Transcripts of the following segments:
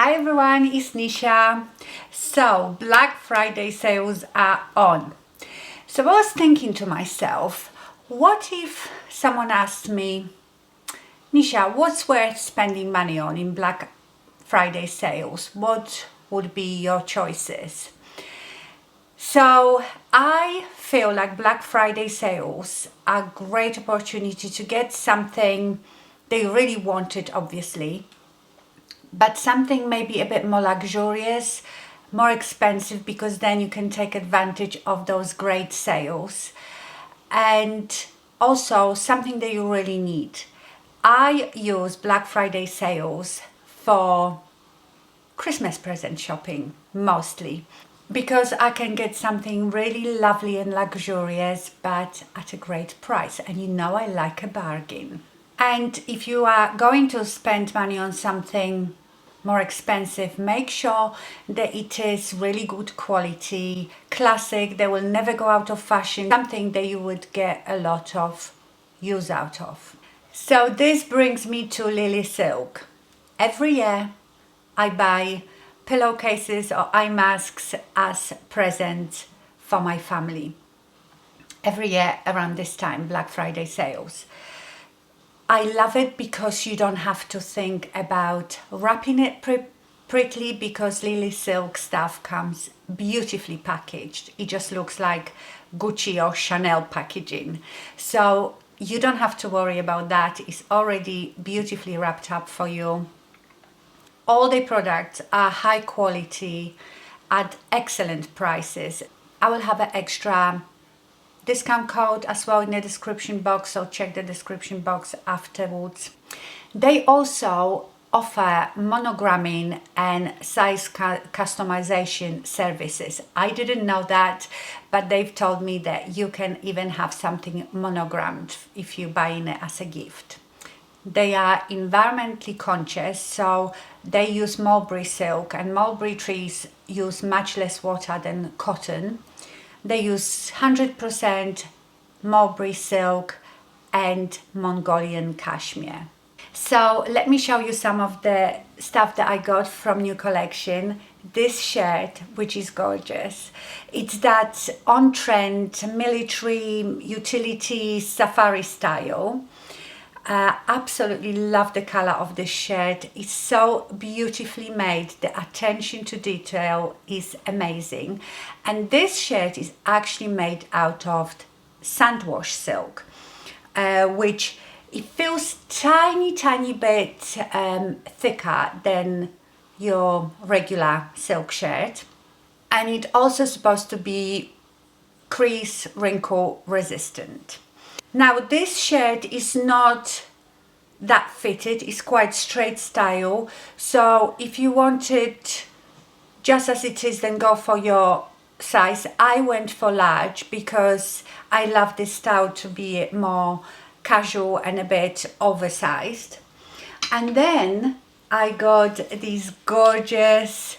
Hi everyone, it's Nisha. So Black Friday sales are on. So I was thinking to myself, what if someone asked me, Nisha, what's worth spending money on in Black Friday sales? What would be your choices? So I feel like Black Friday sales are a great opportunity to get something they really wanted, obviously, but something maybe a bit more luxurious, more expensive, because then you can take advantage of those great sales, and also something that you really need. I use Black Friday sales for Christmas present shopping mostly, because I can get something really lovely and luxurious but at a great price, and you know I like a bargain. And if you are going to spend money on something more expensive, make sure that it is really good quality, classic, they will never go out of fashion, something that you would get a lot of use out of. So this brings me to LILYSILK. Every year I buy pillowcases or eye masks as present for my family. Every year around this time, Black Friday sales. I love it because you don't have to think about wrapping it prettily, because LILYSILK stuff comes beautifully packaged. It just looks like Gucci or Chanel packaging. So you don't have to worry about that. It's already beautifully wrapped up for you. All the products are high quality at excellent prices. I will have an extra discount code as well in the description box, so check the description box afterwards. They also offer monogramming and size customization services. I didn't know that, but they've told me that you can even have something monogrammed if you're buying it as a gift. They are environmentally conscious, so they use mulberry silk, and mulberry trees use much less water than cotton. They use 100% mulberry silk and Mongolian cashmere. So let me show you some of the stuff that I got from new collection. This shirt, which is gorgeous. It's that on-trend military, utility, safari style. Absolutely love the color of this shirt. It's so beautifully made. The attention to detail is amazing, and this shirt is actually made out of sandwash silk, which it feels tiny bit thicker than your regular silk shirt, and it also supposed to be crease wrinkle resistant. Now this shirt is not that fitted, it's quite straight style, so if you want it just as it is, then go for your size. I went for large because I love this style to be more casual and a bit oversized. And then I got these gorgeous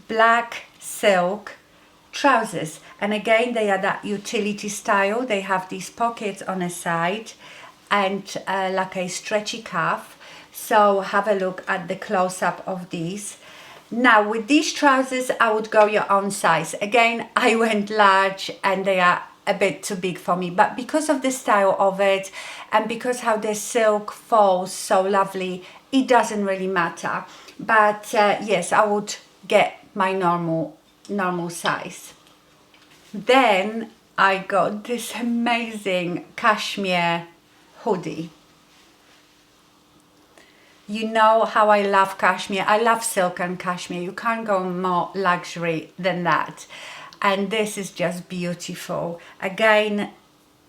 black silk trousers, and again they are that utility style. They have these pockets on the side and like a stretchy cuff. So have a look at the close-up of these. Now with these trousers I would go your own size. Again, I went large and they are a bit too big for me, but because of the style of it and because how the silk falls so lovely, it doesn't really matter. But yes, I would get my normal size. Then I got this amazing cashmere hoodie. You know how I love cashmere. I love silk and cashmere. You can't go more luxury than that. And this is just beautiful. Again,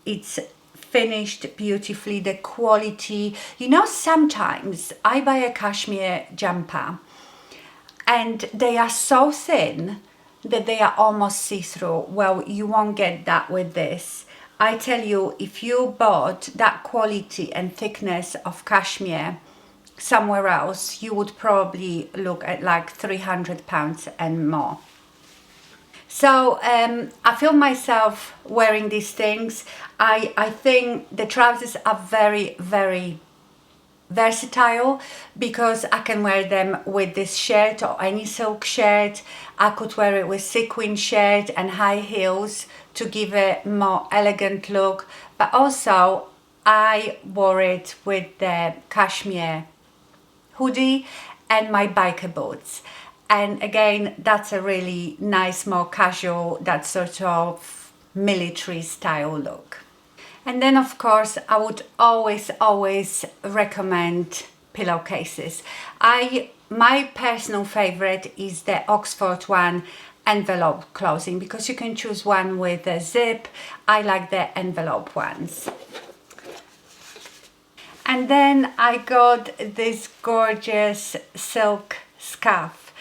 it's finished beautifully. The quality, you know, sometimes I buy a cashmere jumper and they are so thin that they are almost see-through. Well, you won't get that with this. I tell you, if you bought that quality and thickness of cashmere somewhere else, you would probably look at like £300 and more. So I feel myself wearing these things. I think the trousers are very versatile because I can wear them with this shirt or any silk shirt. I could wear it with sequin shirt and high heels to give a more elegant look, but also I wore it with the cashmere hoodie and my biker boots, and again that's a really nice, more casual, that sort of military style look. And then of course I would always recommend pillowcases. My personal favorite is the Oxford one, envelope closing, because you can choose one with a zip. I like the envelope ones. And then I got this gorgeous silk scarf.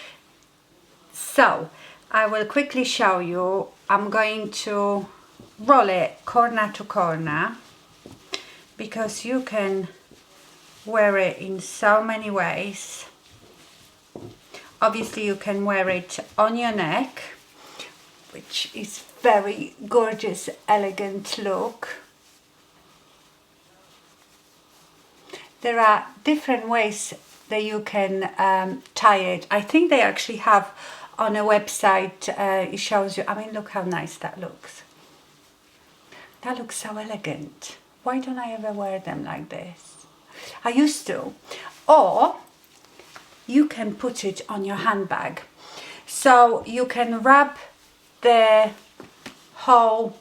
So I will quickly show you. I'm going to roll it corner to corner because you can wear it in so many ways. Obviously you can wear it on your neck, which is very gorgeous, elegant look. There are different ways that you can tie it. I think they actually have on a website, it shows you. I mean, look how nice that looks. That looks so elegant. Why don't I ever wear them like this? I used to. Or you can put it on your handbag. So you can wrap the whole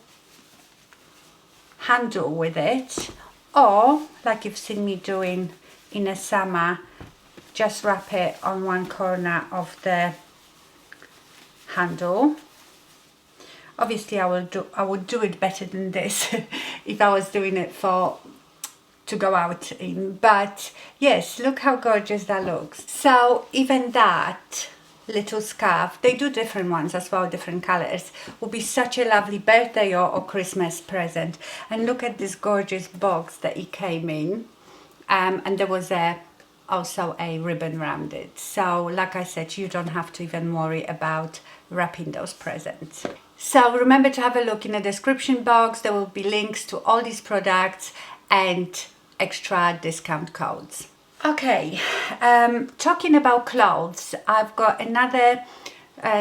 handle with it, or like you've seen me doing in the summer, just wrap it on one corner of the handle. Obviously I would do it better than this if I was doing it to go out in, but yes, look how gorgeous that looks. So even that little scarf, they do different ones as well, different colors, would be such a lovely birthday or Christmas present. And look at this gorgeous box that it came in, and there was also a ribbon around it. So like I said, you don't have to even worry about wrapping those presents. So remember to have a look in the description box. There will be links to all these products and extra discount codes. Okay, talking about clothes, I've got another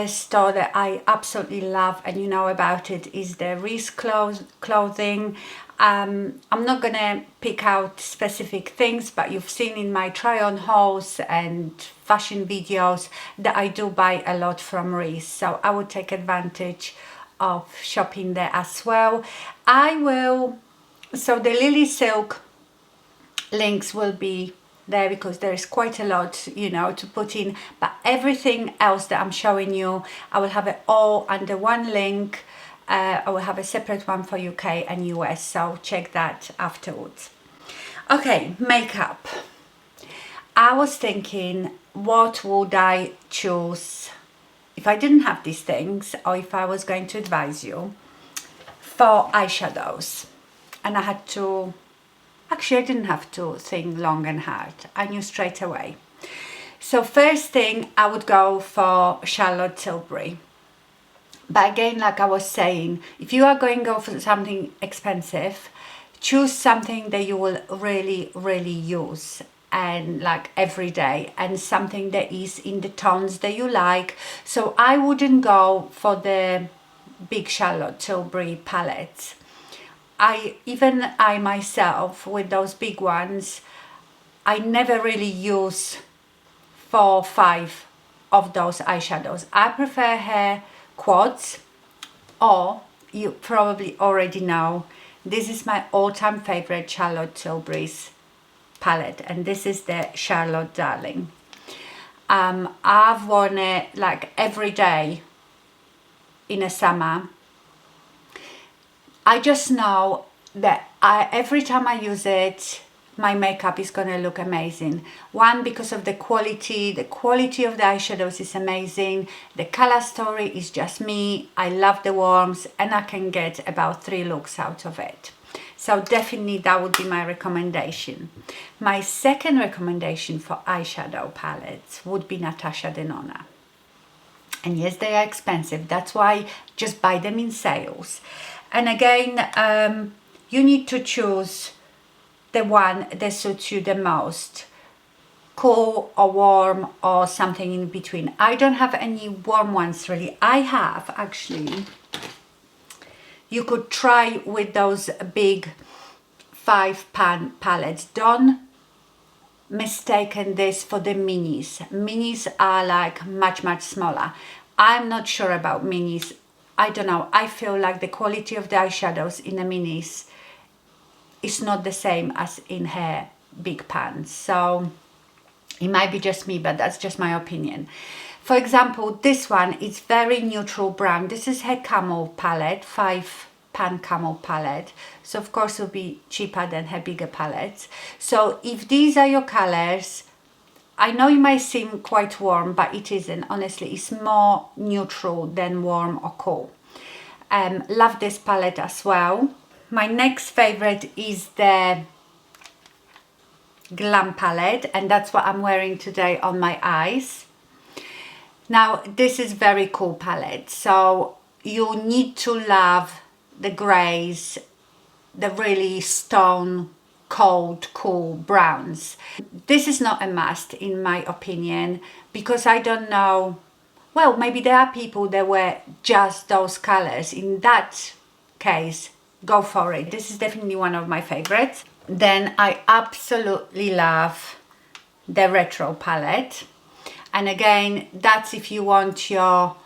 store that I absolutely love, and you know about it, is the Reese clothing. I'm not gonna pick out specific things, but you've seen in my try on hauls and fashion videos that I do buy a lot from Reese, so I would take advantage of shopping there as well. So the LILYSILK links will be there because there is quite a lot, you know, to put in, but everything else that I'm showing you, I will have it all under one link. I will have a separate one for UK and US, so check that afterwards. Okay, makeup. I was thinking, what would I choose if I didn't have these things, or if I was going to advise you for eyeshadows? And I had to, actually I didn't have to think long and hard. I knew straight away. So first thing, I would go for Charlotte Tilbury. But again, like I was saying, if you are going to go for something expensive, choose something that you will really use and like every day, and something that is in the tones that you like. So I wouldn't go for the big Charlotte Tilbury palettes. I myself, with those big ones, I never really use 4 or 5 of those eyeshadows. I prefer her quads, or you probably already know, this is my all-time favorite Charlotte Tilbury's palette, and this is the Charlotte Darling. I've worn it like every day in the summer. I just know that every time I use it, my makeup is gonna look amazing. One, because of the quality of the eyeshadows is amazing. The color story is just me. I love the warms, and I can get about 3 looks out of it. So definitely that would be my recommendation. My second recommendation for eyeshadow palettes would be Natasha Denona. And yes, they are expensive. That's why just buy them in sales. And again, you need to choose the one that suits you the most, cool or warm or something in between. I don't have any warm ones really. I have actually, you could try with those big 5-pan palettes. Don't mistaken this for the minis. Minis are like much smaller. I'm not sure about minis. I don't know, I feel like the quality of the eyeshadows in the minis is not the same as in her big pans. So it might be just me, but that's just my opinion. For example, this one is very neutral brown. This is her camel palette, 5-pan camel palette. So of course it'll be cheaper than her bigger palettes. So if these are your colors, I know it might seem quite warm, but it isn't. Honestly, it's more neutral than warm or cool. Love this palette as well. My next favorite is the Glam palette, and that's what I'm wearing today on my eyes. Now this is very cool palette, so you need to love the grays, the really stone cold cool browns. This is not a must in my opinion, because I don't know, well, maybe there are people that wear just those colors. In that case, go for it. This is definitely one of my favorites. Then I absolutely love the retro palette, and again, that's if you want your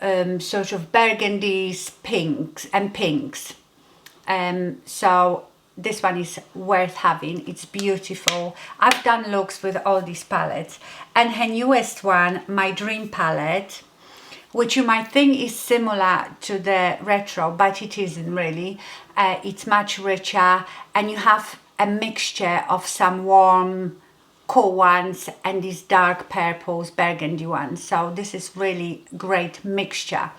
sort of burgundies, pinks and pinks. So this one is worth having. It's beautiful. I've done looks with all these palettes. And her newest one, my Dream palette, which you might think is similar to the retro, but it isn't really. It's much richer, and you have a mixture of some warm, cool ones and these dark purples, burgundy ones. So this is really great mixture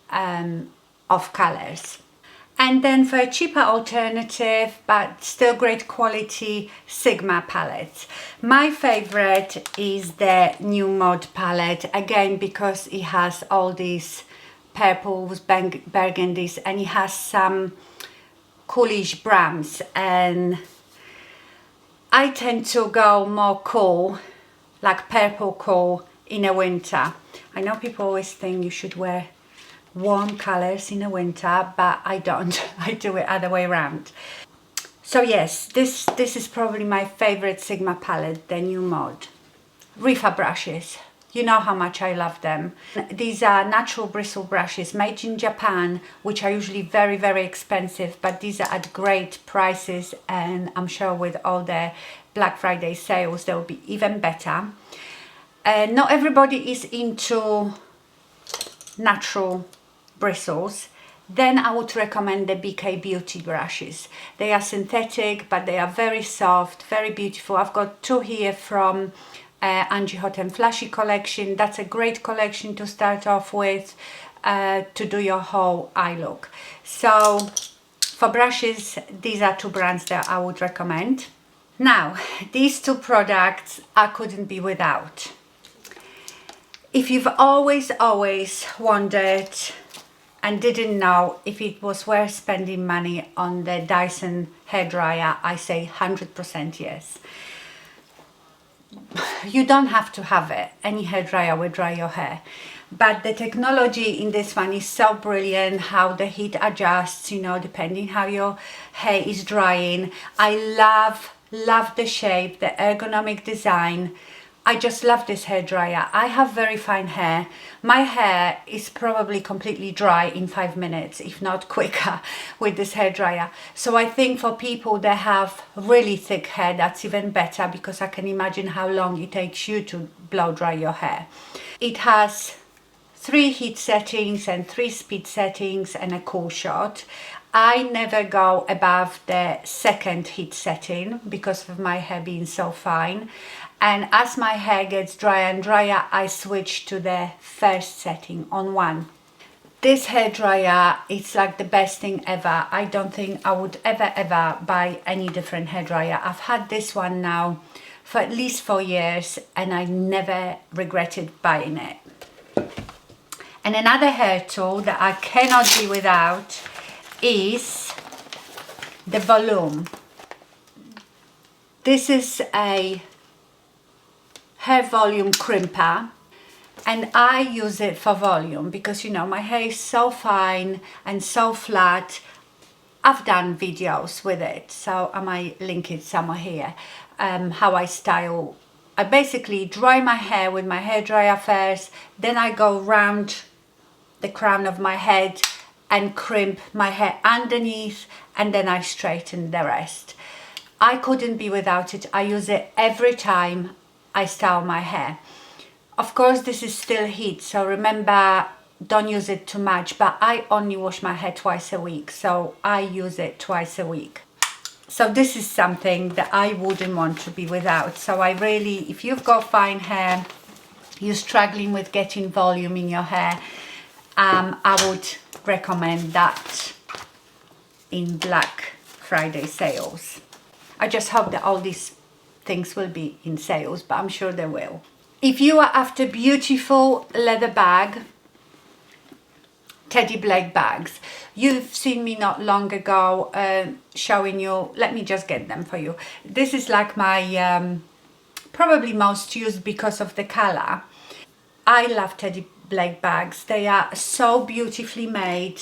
of colors. And then for a cheaper alternative, but still great quality, Sigma palette. My favorite is the New Mod palette, again because it has all these purples, burgundies, and it has some coolish browns, and I tend to go more cool, like purple cool in the winter. I know people always think you should wear warm colors in the winter, but I don't. I do it other way around. So yes, this is probably my favorite Sigma palette, the New Mod. Reefer brushes, you know how much I love them. These are natural bristle brushes made in Japan, which are usually very expensive, but these are at great prices, and I'm sure with all the Black Friday sales they'll be even better. Not everybody is into natural bristles. Then I would recommend the BK Beauty brushes. They are synthetic, but they are very soft, very beautiful. I've got two here from Angie Hot and Flashy collection. That's a great collection to start off with, to do your whole eye look. So for brushes, these are two brands that I would recommend. Now, these two products I couldn't be without. If you've always wondered and didn't know if it was worth spending money on the Dyson hairdryer, I say 100% yes. You don't have to have it. Any hairdryer will dry your hair. But the technology in this one is so brilliant, how the heat adjusts, you know, depending how your hair is drying. I love the shape, the ergonomic design. I just love this hairdryer. I have very fine hair. My hair is probably completely dry in 5 minutes, if not quicker, with this hairdryer. So I think for people that have really thick hair, that's even better, because I can imagine how long it takes you to blow dry your hair. It has 3 heat settings and 3 speed settings and a cool shot. I never go above the 2nd heat setting because of my hair being so fine. And as my hair gets drier and drier, I switch to the 1st setting on 1. This hairdryer, it's like the best thing ever. I don't think I would ever buy any different hairdryer. I've had this one now for at least 4 years, and I never regretted buying it. And another hair tool that I cannot be without is the volume. This is a hair volume crimper, and I use it for volume because, you know, my hair is so fine and so flat. I've done videos with it, so I might link it somewhere here, how I style. I basically dry my hair with my hairdryer first, then I go round the crown of my head and crimp my hair underneath, and then I straighten the rest. I couldn't be without it. I use it every time I style my hair. Of course, this is still heat, so remember, don't use it too much, but I only wash my hair twice a week, so I use it twice a week. So this is something that I wouldn't want to be without. So I really, if you've got fine hair, you're struggling with getting volume in your hair, I would recommend that in Black Friday sales. I just hope that all these things will be in sales, but I'm sure they will. If you are after beautiful leather bag, Teddy Blake bags, you've seen me not long ago showing you, let me just get them for you. This is like my probably most used because of the color. I love Teddy Blake bags. They are so beautifully made.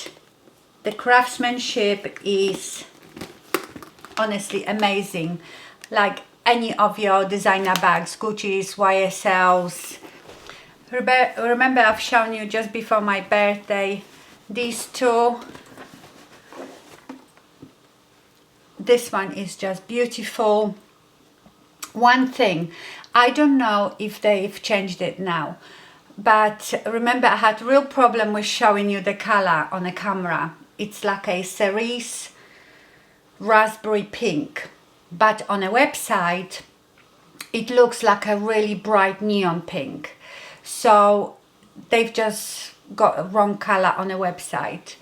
The craftsmanship is honestly amazing, like any of your designer bags, Gucci's, YSL's. Remember I've shown you just before my birthday these two. This one is just beautiful. One thing, I don't know if they've changed it now, but remember I had real problem with showing you the color on the camera. It's like a cerise raspberry pink, but on a website it looks like a really bright neon pink. So they've just got a wrong color on a website.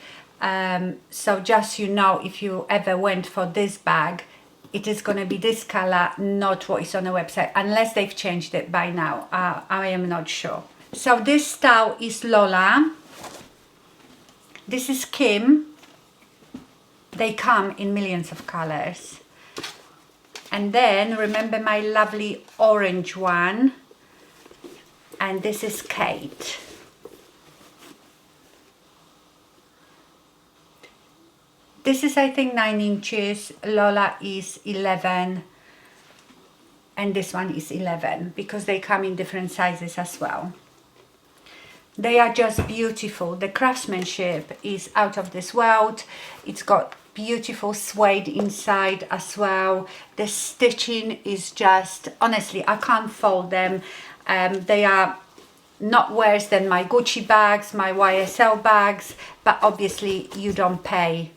So just, you know, if you ever went for this bag, it is going to be this color, not what is on the website, unless they've changed it by now. I am not sure. So this style is Lola. This is Kim. They come in millions of colors. And then remember my lovely orange one. And this is Kate. This is, I think, 9 inches. Lola is 11. And this one is 11, because they come in different sizes as well. They are just beautiful. The craftsmanship is out of this world. It's got beautiful suede inside as well. The stitching is just, honestly, I can't fold them. They are not worse than my Gucci bags, my YSL bags, but obviously you don't pay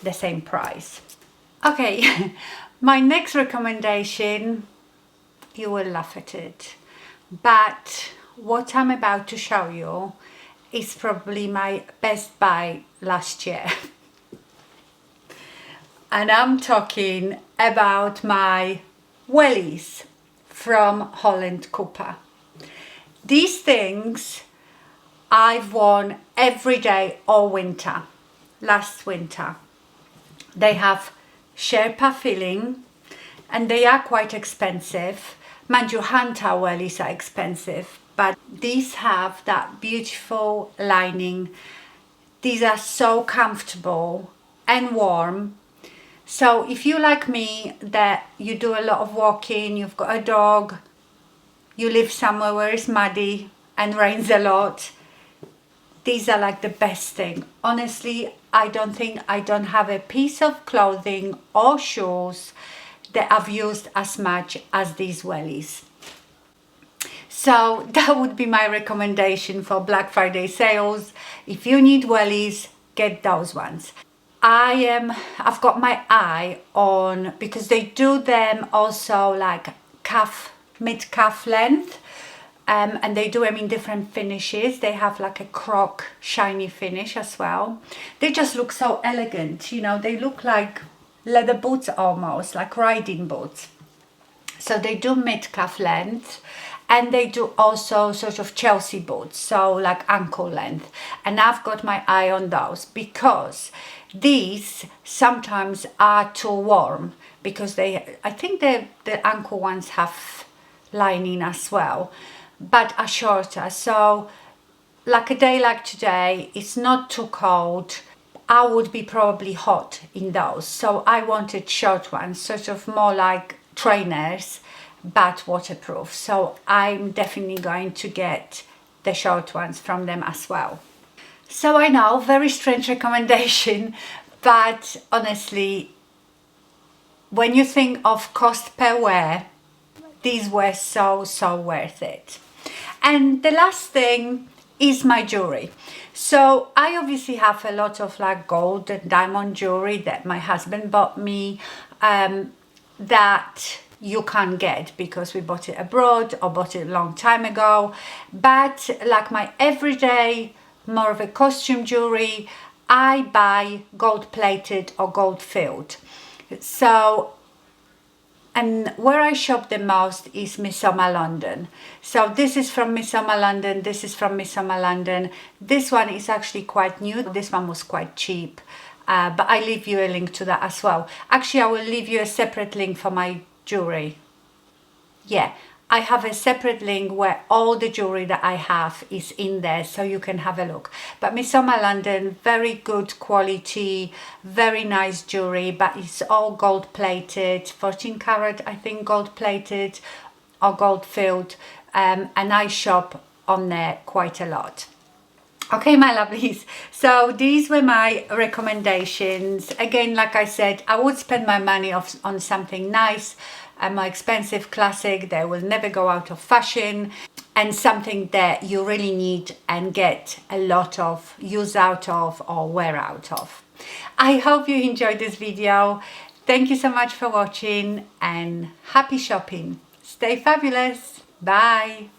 the same price. Okay, my next recommendation, you will laugh at it, but what I'm about to show you is probably my best buy last year. And I'm talking about my wellies from Holland Cooper. These things I've worn every day all winter, last winter. They have Sherpa filling and they are quite expensive. Mind you, Hunter wellies are expensive, but these have that beautiful lining. These are so comfortable and warm. So if you like me, that you do a lot of walking, you've got a dog, you live somewhere where it's muddy and rains a lot, these are like the best thing. Honestly, I don't think I don't have a piece of clothing or shoes that I've used as much as these wellies. So that would be my recommendation for Black Friday sales. If you need wellies, get those ones. I've got my eye on, because they do them also like mid-calf length, and they do them in different finishes. They have like a croc shiny finish as well. They just look so elegant, you know, they look like leather boots almost, like riding boots. So they do mid-calf length, and they do also sort of Chelsea boots, so like ankle length. And I've got my eye on those because these sometimes are too warm, because I think the ankle ones have lining as well, but are shorter. So like a day like today, it's not too cold. I would be probably hot in those. So I wanted short ones, sort of more like trainers, but waterproof. So I'm definitely going to get the short ones from them as well. So I know, very strange recommendation, but honestly, when you think of cost per wear, these were so worth it. And the last thing is my jewelry. So I obviously have a lot of like gold and diamond jewelry that my husband bought me, that you can't get because we bought it abroad or bought it a long time ago. But like my everyday, more of a costume jewelry, I buy gold plated or gold filled. So, and where I shop the most is Midsomer London. So this is from Midsomer London, this is from Midsomer London. This one is actually quite new. This one was quite cheap, but I leave you a link to that as well. Actually, I will leave you a separate link for my jewelry. Yeah, I have a separate link where all the jewelry that I have is in there, so you can have a look. But Midsomer London, very good quality, very nice jewelry, but it's all gold plated, 14 karat I think, gold plated or gold filled, and I shop on there quite a lot. Okay, my lovelies, so these were my recommendations. Again, like I said, I would spend my money on something nice, a more expensive classic that will never go out of fashion, and something that you really need and get a lot of use out of or wear out of. I hope you enjoyed this video. Thank you so much for watching and happy shopping. Stay fabulous. Bye.